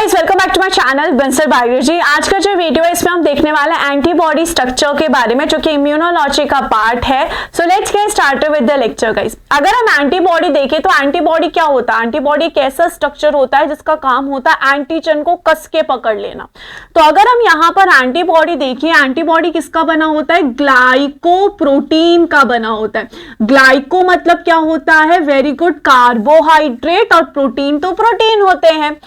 Guys, welcome back to my channel Bansal biology. आज का जो वीडियो है इसमें हम देखने वाले हैं एंटीबॉडी स्ट्रक्चर के बारे में, जो कि इम्यूनोलॉजी का पार्ट है। So let's get started with the lecture guys. अगर हम एंटीबॉडी देखें तो एंटीबॉडी क्या होता है? एंटीबॉडी एक ऐसा स्ट्रक्चर होता है जिसका काम होता है एंटीजन को कस के पकड़ लेना। तो अगर हम यहाँ पर एंटीबॉडी देखिए, एंटीबॉडी किसका बना होता है? ग्लाइकोप्रोटीन का बना होता है। ग्लाइको मतलब क्या होता है? वेरी गुड, कार्बोहाइड्रेट, और प्रोटीन तो प्रोटीन होते हैं।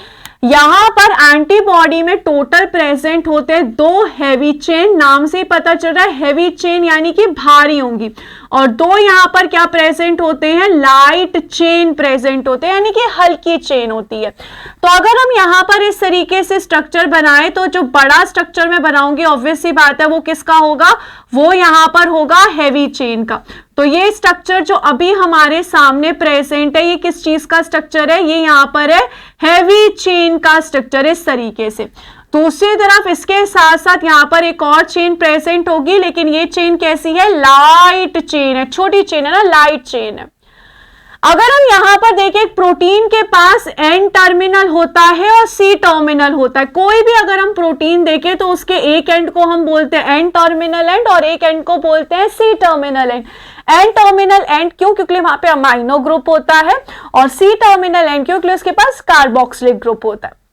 यहां पर एंटीबॉडी में टोटल प्रेजेंट होते हैं 2 हैवी चेन। नाम से ही पता चल रहा है हैवी चेन यानी कि भारी होंगी, और 2 यहां पर क्या प्रेजेंट होते हैं? लाइट चेन प्रेजेंट होते हैं, यानी कि हल्की चेन होती है। तो अगर हम यहां पर इस तरीके से स्ट्रक्चर बनाए तो जो बड़ा स्ट्रक्चर में बनाऊंगी ऑब्वियस सी बात है वो किसका होगा? वो यहां पर होगा हैवी चेन का। तो ये स्ट्रक्चर जो अभी हमारे सामने प्रेजेंट है, ये किस चीज का स्ट्रक्चर है? ये यहां पर है हैवी चेन का स्ट्रक्चर, इस तरीके से। दूसरी तरफ इसके साथ साथ यहां पर एक और चेन प्रेजेंट होगी, लेकिन ये चेन कैसी है? लाइट चेन है, छोटी चेन है ना, लाइट चेन है। अगर हम यहां पर देखें, प्रोटीन के पास एन टर्मिनल होता है और सी टर्मिनल होता है। कोई भी अगर हम प्रोटीन देखें तो उसके एक एंड को हम बोलते हैं एन टर्मिनल एंड, और एक एंड को बोलते हैं C terminal end. N terminal end क्यों? क्योंकि वहां पे अमाइनो ग्रुप होता है, और सी टर्मिनल एंड क्योंकि उसके पास कार्बोक्सिलिक ग्रुप होता है।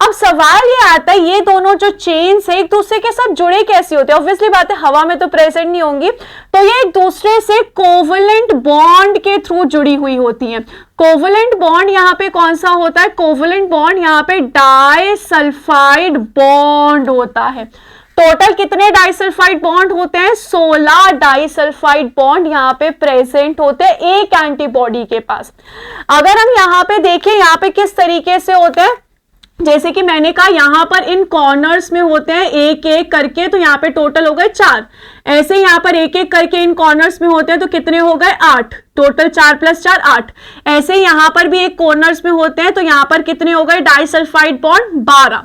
अब सवाल ये आता है, ये दोनों जो चेन्स है एक दूसरे के साथ जुड़े कैसे होते हैं? ऑब्वियसली बात है हवा में तो प्रेजेंट नहीं होंगी, तो ये एक दूसरे से कोवलेंट बॉन्ड के थ्रू जुड़ी हुई होती हैं। कोवलेंट बॉन्ड यहाँ पे कौन सा होता है? कोवलेंट बॉन्ड यहाँ पे डाइसल्फाइड बॉन्ड होता है। टोटल कितने डाइसल्फाइड बॉन्ड होते हैं? 16 डाइसल्फाइड बॉन्ड यहाँ पे प्रेजेंट होते हैं एक एंटीबॉडी के पास। अगर हम यहाँ पे देखें, यहाँ पे किस तरीके से होते हैं, जैसे कि मैंने कहा यहाँ पर इन कॉर्नर्स में होते हैं एक एक करके, तो यहाँ पे टोटल हो गए 4। ऐसे यहाँ पर एक एक करके इन कॉर्नर्स में होते हैं तो कितने हो गए? 8। टोटल 4 + 4 8। ऐसे यहाँ पर भी एक कॉर्नर्स में होते हैं तो यहाँ पर कितने हो गए डाइसल्फाइड बॉन्ड? 12।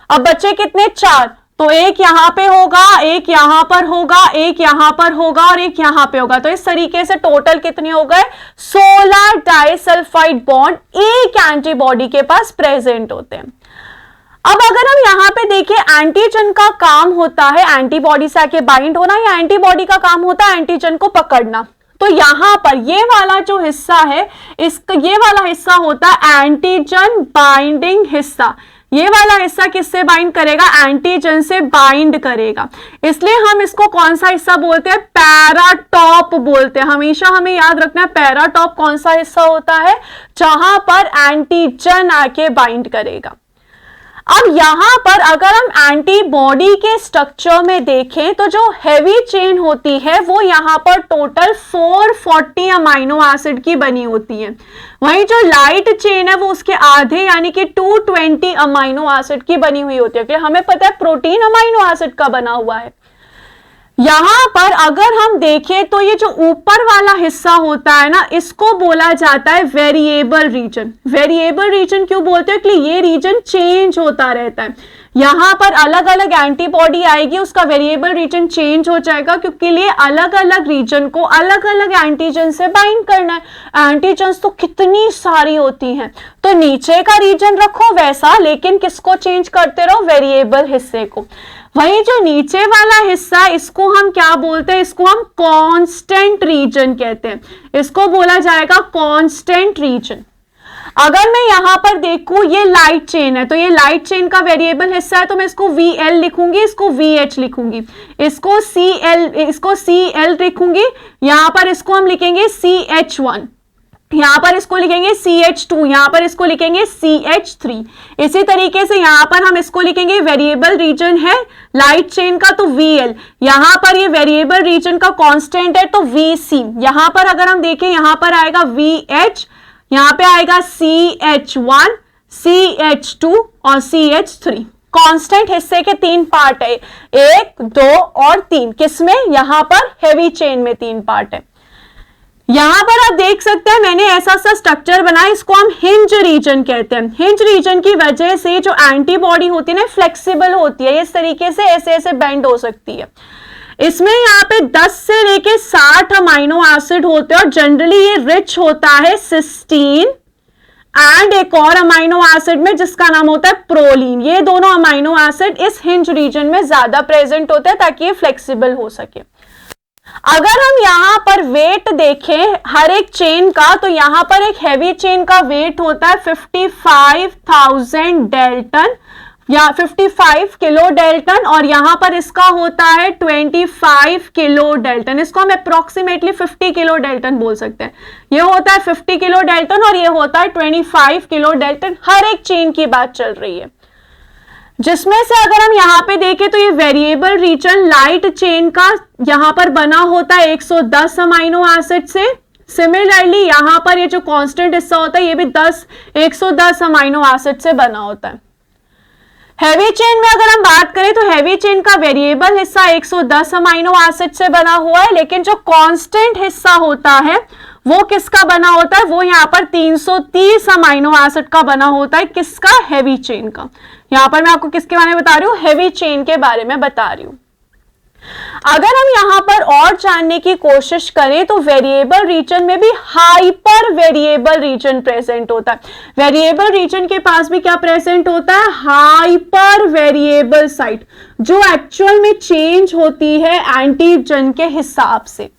अब बच्चे कितने? 4। तो एक यहाँ पे होगा, एक यहाँ पर होगा, एक यहाँ पर होगा, और एक यहाँ पे होगा। तो इस तरीके से टोटल कितने हो गए? 16 डाइसल्फाइड बॉन्ड एक एंटीबॉडी के पास प्रेजेंट होते हैं। अब अगर हम यहाँ पे देखें, एंटीजन का काम होता है एंटीबॉडी से आके बाइंड होना, या एंटीबॉडी का काम होता है एंटीजन को पकड़ना। तो यहाँ पर ये वाला जो हिस्सा है, ये वाला हिस्सा होता है एंटीजन बाइंडिंग हिस्सा। ये वाला हिस्सा किससे बाइंड करेगा? एंटीजन से बाइंड करेगा। इसलिए हम इसको कौन सा हिस्सा बोलते हैं? पैराटॉप बोलते हैं। हमेशा हमें याद रखना है पैराटॉप कौन सा हिस्सा होता है? जहां पर एंटीजन आके बाइंड करेगा। अब यहां पर अगर हम एंटीबॉडी के स्ट्रक्चर में देखें तो जो हैवी चेन होती है वो यहां पर टोटल 440 अमाइनो एसिड की बनी होती है। वहीं जो लाइट चेन है वो उसके आधे यानी कि 220 अमाइनो एसिड की बनी हुई होती है। क्योंकि हमें पता है प्रोटीन अमाइनो एसिड का बना हुआ है। यहां पर अगर हम देखें तो ये जो ऊपर वाला हिस्सा होता है ना, इसको बोला जाता है वेरिएबल रीजन। वेरिएबल रीजन क्यों बोलते हैं? क्योंकि ये रीजन चेंज होता रहता है। यहां पर अलग अलग एंटीबॉडी आएगी, उसका वेरिएबल रीजन चेंज हो जाएगा, क्योंकि लिए अलग अलग रीजन को अलग अलग एंटीजन से बाइंड करना है। एंटीजन्स तो कितनी सारी होती हैं, तो नीचे का रीजन रखो वैसा, लेकिन किसको चेंज करते रहो? वेरिएबल हिस्से को। वही जो नीचे वाला हिस्सा, इसको हम क्या बोलते हैं? इसको हम कांस्टेंट रीजन कहते हैं। इसको बोला जाएगा कांस्टेंट रीजन। अगर मैं यहां पर देखूं, ये लाइट चेन है, तो ये लाइट चेन का वेरिएबल हिस्सा है, तो मैं इसको VL लिखूंगी, इसको VH लिखूंगी, इसको CL लिखूंगी। यहां पर इसको हम लिखेंगे CH1, यहां पर इसको लिखेंगे CH2, यहां पर इसको लिखेंगे CH3। इसी तरीके से यहां पर हम इसको लिखेंगे, वेरिएबल रीजन है लाइट चेन का तो VL, यहां पर ये वेरिएबल रीजन का कांस्टेंट है तो VC। यहां पर अगर हम देखें, यहां पर आएगा VH, यहां पे आएगा CH1, CH2 और CH3। कांस्टेंट हिस्से के 3 पार्ट है, 1, 2 और 3। किसमें? यहां पर हैवी चेन में 3 पार्ट है। यहां पर आप देख सकते हैं मैंने ऐसा सा स्ट्रक्चर बनाया, इसको हम हिंज रीजन कहते हैं। हिंज रीजन की वजह से जो एंटीबॉडी होती है ना, फ्लेक्सिबल होती है, इस तरीके से ऐसे ऐसे बेंड हो सकती है। इसमें यहाँ पे 10 से लेके 60 अमाइनो एसिड होते हैं, और जनरली ये रिच होता है सिस्टीन, एंड एक और अमाइनो एसिड में जिसका नाम होता है प्रोलीन। ये दोनों अमाइनो एसिड इस हिंज रीजन में ज्यादा प्रेजेंट होते हैं ताकि ये फ्लेक्सिबल हो सके। अगर हम यहाँ पर वेट देखें हर एक चेन का, तो यहाँ पर एक हैवी चेन का वेट होता है 55,000 डेल्टन या 55 किलो डेल्टन, और यहाँ पर इसका होता है 25 किलो डेल्टन। इसको हम अप्रोक्सीमेटली 50 किलो डेल्टन बोल सकते हैं। ये होता है 50 किलो डेल्टन और ये होता है 25 किलो डेल्टन। हर एक चेन की बात चल रही है, जिसमें से अगर हम यहाँ पे देखें तो ये वेरिएबल रीजन लाइट चेन का यहाँ पर बना होता है 110 अमाइनो एसिड से। सिमिलरली यहाँ पर ये जो कांस्टेंट हिस्सा होता है ये भी 110 अमाइनो एसिड से बना होता है। हैवी चेन में अगर हम बात करें तो हैवी चेन का वेरिएबल हिस्सा 110 अमाइनो एसिड से बना हुआ है, लेकिन जो कांस्टेंट हिस्सा होता है वो किसका बना होता है, वो यहाँ पर 330 अमाइनो एसिड का बना होता है। किसका? हैवी चेन का। यहाँ पर मैं आपको किसके बारे में बता रही हूँ? हैवी चेन के बारे में बता रही हूँ। अगर हम यहाँ पर और जानने की कोशिश करें तो वेरिएबल रीजन में भी हाइपर वेरिएबल रीजन प्रेजेंट होता है। वेरिएबल रीजन के पास भी क्या प्रेजेंट होता है? हाइपर वेरिएबल साइट, जो एक्चुअल में चेंज होती है एंटीजन के हिसाब से।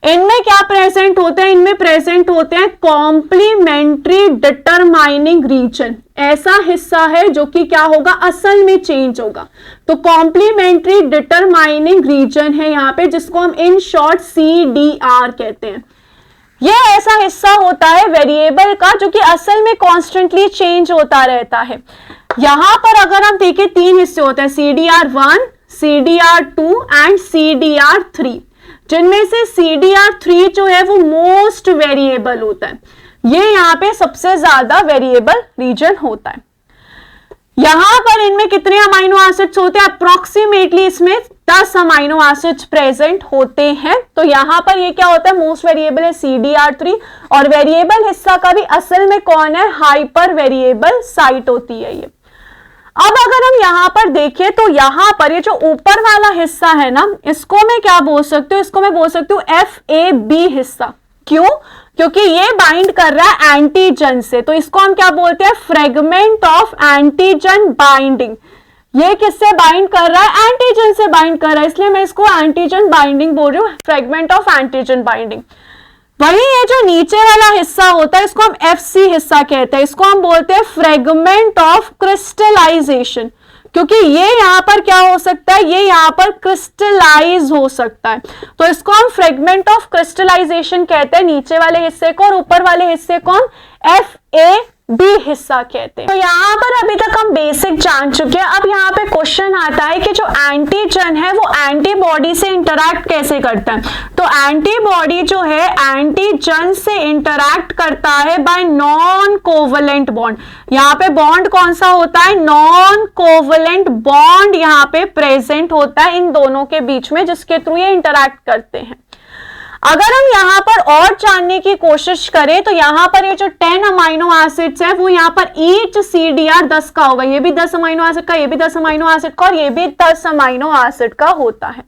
इनमें क्या प्रेजेंट होते हैं? इनमें प्रेजेंट होते हैं कॉम्प्लीमेंट्री डिटरमाइनिंग रीजन। ऐसा हिस्सा है जो कि क्या होगा? असल में चेंज होगा। तो कॉम्प्लीमेंट्री डिटरमाइनिंग रीजन है यहाँ पे, जिसको हम इन शॉर्ट CDR कहते हैं। ये ऐसा हिस्सा होता है वेरिएबल का जो कि असल में कॉन्स्टेंटली चेंज होता रहता है। यहां पर अगर हम देखें 3 हिस्से होते हैं, CDR1, CDR2 एंड CDR3, जिनमें से CDR3 जो है वो मोस्ट वेरिएबल होता है। ये यहाँ पे सबसे ज्यादा वेरिएबल रीजन होता है। यहां पर इनमें कितने अमाइनो एसिड्स होते हैं? अप्रोक्सीमेटली इसमें 10 अमाइनो एसिड्स प्रेजेंट होते हैं। तो यहां पर ये क्या होता है? मोस्ट वेरिएबल है CDR3, और वेरिएबल हिस्सा का भी असल में कौन है? हाइपर वेरिएबल साइट होती है ये। अब अगर हम यहाँ पर देखें तो यहाँ पर ये जो ऊपर वाला हिस्सा है ना, इसको मैं क्या बोल सकती हूँ? इसको मैं बोल सकती हूँ FAB हिस्सा। क्यों? क्योंकि ये बाइंड कर रहा है एंटीजन से, तो इसको हम क्या बोलते हैं? Fragment of antigen binding. ये किससे बाइंड कर रहा है? एंटीजन से बाइंड कर रहा है, इसलिए मैं इसको एंटीजन बाइंडिंग बोल रही हूँ, फ्रेगमेंट ऑफ एंटीजन बाइंडिंग। वही ये जो नीचे वाला हिस्सा होता है इसको हम FC हिस्सा कहते हैं। इसको हम बोलते हैं फ्रेगमेंट ऑफ क्रिस्टलाइजेशन, क्योंकि ये यहाँ पर क्या हो सकता है? ये यहाँ पर क्रिस्टलाइज हो सकता है, तो इसको हम फ्रेगमेंट ऑफ क्रिस्टलाइजेशन कहते हैं नीचे वाले हिस्से को। और ऊपर वाले हिस्से को FAB हिस्सा कहते हैं। तो यहाँ पर अभी तक हम बेसिक जान चुके हैं। अब यहाँ पे क्वेश्चन आता है कि जो एंटीजन है वो एंटीबॉडी से इंटरैक्ट कैसे करता है। तो एंटीबॉडी जो है एंटीजन से इंटरैक्ट करता है बाय नॉन कोवलेंट बॉन्ड। यहाँ पे बॉन्ड कौन सा होता है? नॉन कोवलेंट बॉन्ड यहाँ पे प्रेजेंट होता है इन दोनों के बीच में, जिसके थ्रू ये इंटरैक्ट करते हैं। अगर हम यहाँ पर और जानने की कोशिश करें तो यहाँ पर ये जो 10 अमाइनो एसिड्स है वो यहाँ पर ईच CDR 10 का होगा। ये भी 10 अमाइनो एसिड का, ये भी 10 अमाइनो एसिड का, और ये भी 10 अमाइनो एसिड का होता है।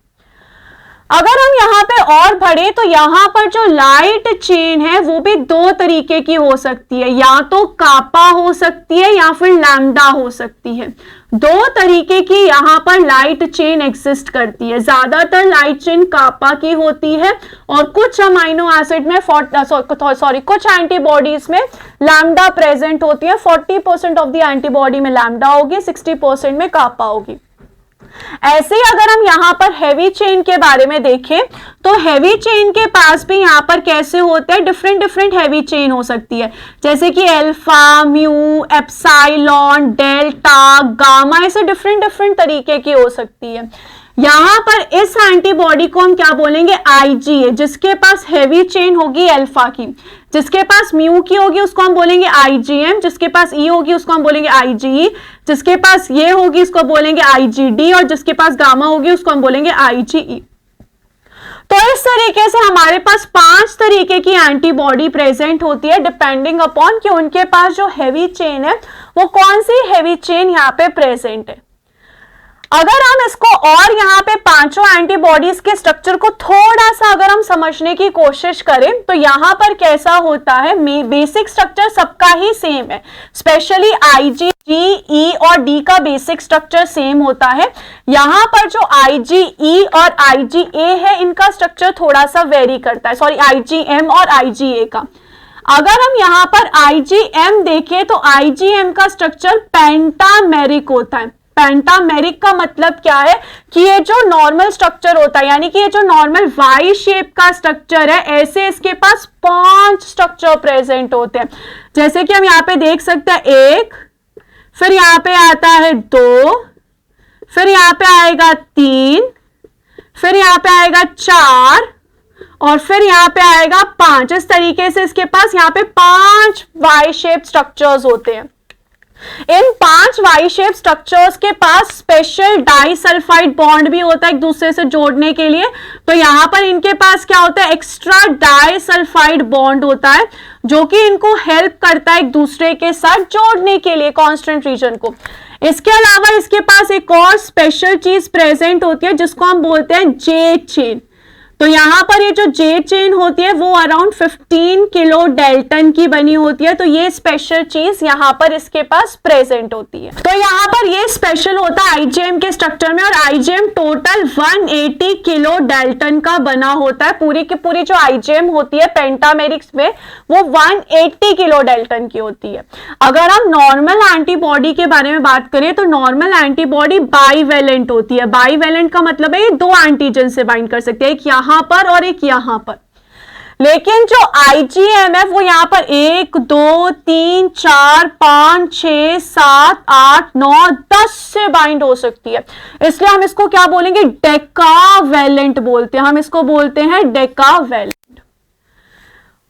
अगर हम यहाँ पे और बढ़े तो यहाँ पर जो लाइट चेन है वो भी 2 तरीके की हो सकती है, या तो कापा हो सकती है या फिर लैम्डा हो सकती है। 2 तरीके की यहाँ पर लाइट चेन एग्जिस्ट करती है। ज्यादातर लाइट चेन कापा की होती है, और कुछ अमाइनो एसिड में कुछ एंटीबॉडीज में लैम्डा प्रेजेंट होती है। 40% ऑफ द एंटीबॉडी में लैम्डा होगी, 60% में कापा होगी। ऐसे ही अगर हम यहाँ पर हैवी चेन के बारे में देखें तो हैवी चेन के पास भी यहाँ पर कैसे होते हैं? डिफरेंट हैवी चेन हो सकती है, जैसे कि alpha, mu, epsilon, delta, gamma, ऐसे डिफरेंट तरीके की हो सकती है। यहाँ पर इस एंटीबॉडी को हम क्या बोलेंगे? IgA, जिसके पास हैवी चेन होगी अल्फा की। जिसके पास म्यू की होगी उसको हम बोलेंगे IgM, जिसके पास E होगी उसको हम बोलेंगे IgE, जिसके पास ये होगी उसको बोलेंगे IgD, और जिसके पास गामा होगी उसको हम बोलेंगे IgE। तो इस तरीके से हमारे पास 5 तरीके की एंटीबॉडी प्रेजेंट होती है, डिपेंडिंग अपॉन कि उनके पास जो हैवी चेन है वो कौन सी हैवी चेन यहाँ पे प्रेजेंट है। अगर हम इसको और यहाँ पे पांचों एंटीबॉडीज के स्ट्रक्चर को थोड़ा सा अगर हम समझने की कोशिश करें तो यहाँ पर कैसा होता है, बेसिक स्ट्रक्चर सबका ही सेम है, स्पेशली IG, G, E और D का बेसिक स्ट्रक्चर सेम होता है। यहाँ पर जो IgE और IgA है इनका स्ट्रक्चर थोड़ा सा वेरी करता है, सॉरी IgM और IgA का। अगर हम यहाँ पर IgM देखें तो IgM का स्ट्रक्चर पेंटामेरिक होता है। पेंटामेरिक का मतलब क्या है कि ये जो नॉर्मल स्ट्रक्चर होता है, यानी कि ये जो नॉर्मल वाई शेप का स्ट्रक्चर है, ऐसे इसके पास 5 स्ट्रक्चर प्रेजेंट होते हैं। जैसे कि हम यहाँ पे देख सकते हैं 1, फिर यहाँ पे आता है 2, फिर यहाँ पे आएगा 3, फिर यहाँ पे आएगा 4 और फिर यहाँ पे आएगा 5। इस तरीके से इसके पास यहाँ पे 5 वाई शेप स्ट्रक्चर्स होते हैं। इन 5 वाई शेप स्ट्रक्चर्स के पास स्पेशल डाइसल्फाइड बॉन्ड भी होता है एक दूसरे से जोड़ने के लिए। तो यहाँ पर इनके पास क्या होता है, एक्स्ट्रा डाइसल्फाइड बॉन्ड होता है जो कि इनको हेल्प करता है एक दूसरे के साथ जोड़ने के लिए कांस्टेंट रीजन को। इसके अलावा इसके पास एक और स्पेशल चीज प्रेजेंट होती है जिसको हम बोलते हैं जे चेन। तो यहाँ पर ये जो जे चेन होती है वो अराउंड 15 किलो डेल्टन की बनी होती है। तो ये स्पेशल चीज यहाँ पर इसके पास प्रेजेंट होती है। तो यहाँ पर ये स्पेशल होता है आईजीएम के स्ट्रक्चर में, और आईजीएम टोटल 180 किलो डेल्टन का बना होता है। पूरी की पूरी जो आईजीएम होती है पेंटामेरिक्स में वो 180 किलो डेल्टन की होती है। अगर हम नॉर्मल एंटीबॉडी के बारे में बात करें तो नॉर्मल एंटीबॉडी बाईवेलेंट होती है। बाईवेलेंट का मतलब है ये 2 एंटीजन से बाइंड कर सकते हैं, एक यहाँ पर और एक यहां पर। लेकिन जो आईजीएम है वो यहां पर 1 2 3 4 5 6 7 8 9 10 से बाइंड हो सकती है। इसलिए हम इसको क्या बोलेंगे, डेकावेलेंट बोलते हैं। हम इसको बोलते हैं डेकावेलेंट।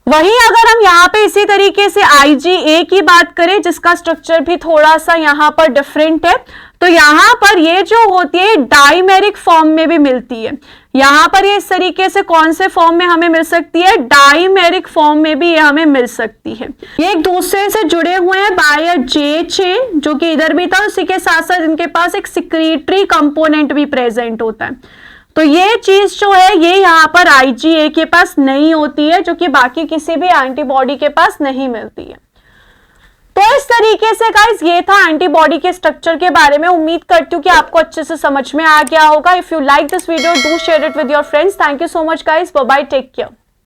वहीं अगर हम यहाँ पे इसी तरीके से IgA की बात करें जिसका स्ट्रक्चर भी थोड़ा सा यहाँ पर डिफरेंट है, तो यहाँ पर ये जो होती है डाइमेरिक फॉर्म में भी मिलती है। यहाँ पर ये इस तरीके से कौन से फॉर्म में हमें मिल सकती है, डाइमेरिक फॉर्म में भी ये हमें मिल सकती है। ये एक दूसरे से जुड़े हुए हैं बाय अ जे चेन, जो कि इधर भी था। उसी के साथ साथ इनके पास एक सिक्रीटरी कंपोनेंट भी प्रेजेंट होता है। तो ये चीज जो है ये यहाँ पर IgA के पास नहीं होती है, जो कि बाकी किसी भी एंटीबॉडी के पास नहीं मिलती है। तो इस तरीके से गाइस ये था एंटीबॉडी के स्ट्रक्चर के बारे में। उम्मीद करती हूँ कि आपको अच्छे से समझ में आ गया होगा। If you like this video do share it with your friends. Thank you so much guys, bye bye, take care.